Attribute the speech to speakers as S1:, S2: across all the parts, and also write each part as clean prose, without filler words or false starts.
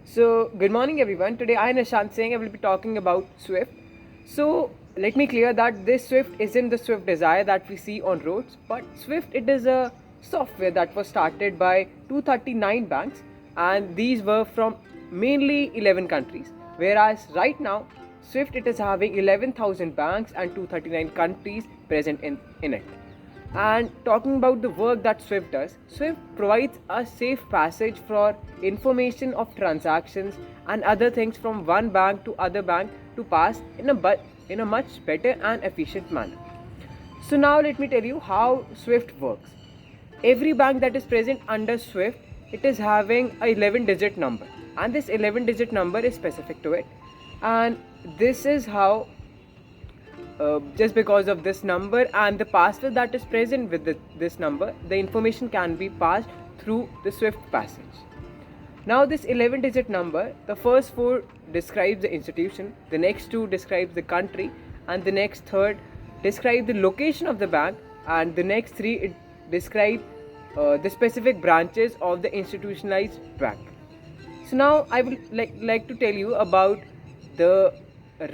S1: So, good morning everyone. Today I, Nishant Singh, I will be talking about Swift. So, let me clear that this Swift isn't the Swift Desire that we see on roads, but Swift it is a software that was started by 239 banks, and these were from mainly 11 countries. Whereas right now, Swift it is having 11,000 banks and 239 countries present in it. And talking about the work that Swift does, Swift provides a safe passage for information of transactions and other things from one bank to other bank to pass in a much better and efficient manner. So now let me tell you how Swift works. Every bank that is present under Swift, it is having a 11-digit number, and this 11-digit number is specific to it. And this is how just because of this number and the password that is present with this number, the information can be passed through the Swift passage. Now this 11-digit number, the first 4 describes the institution, the next 2 describes the country, and the next 3rd describe the location of the bank, and the next 3 it describe the specific branches of the institutionalized bank. So now I would like to tell you about the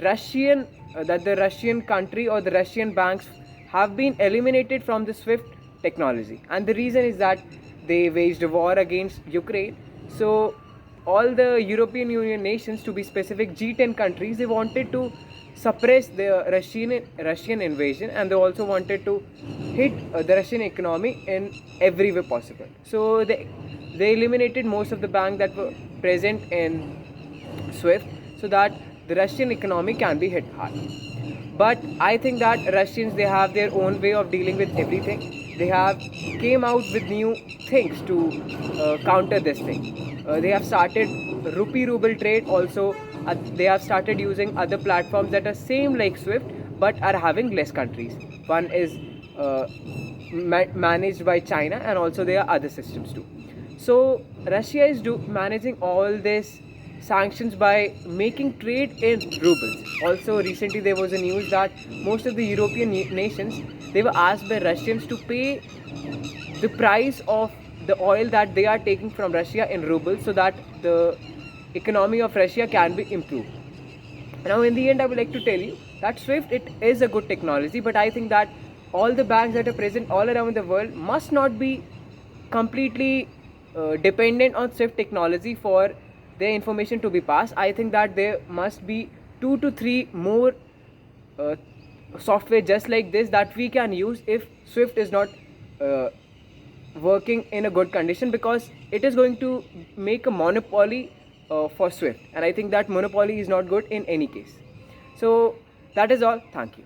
S1: Russian that the Russian country or the Russian banks have been eliminated from the Swift technology, and the reason is that they waged a war against Ukraine. So all the European Union nations, to be specific G10 countries, they wanted to suppress the Russian invasion, and they also wanted to hit the Russian economy in every way possible. So they eliminated most of the banks that were present in Swift, so that the Russian economy can be hit hard. But I think that Russians, they have their own way of dealing with everything. They have came out with new things to counter this thing. They have started rupee ruble trade. Also, they have started using other platforms that are same like Swift but are having less countries. One is managed by China, and also there are other systems too. So Russia is managing all this sanctions by making trade in rubles. Also recently there was a news that most of the European nations, they were asked by Russians to pay the price of the oil that they are taking from Russia in rubles, so that the economy of Russia can be improved. Now in the end, I would like to tell you that Swift it is a good technology, but I think that all the banks that are present all around the world must not be completely dependent on Swift technology for their information to be passed. I think that there must be 2 to 3 more software just like this that we can use if Swift is not working in a good condition, because it is going to make a monopoly for Swift, and I think that monopoly is not good in any case. So that is all. Thank you.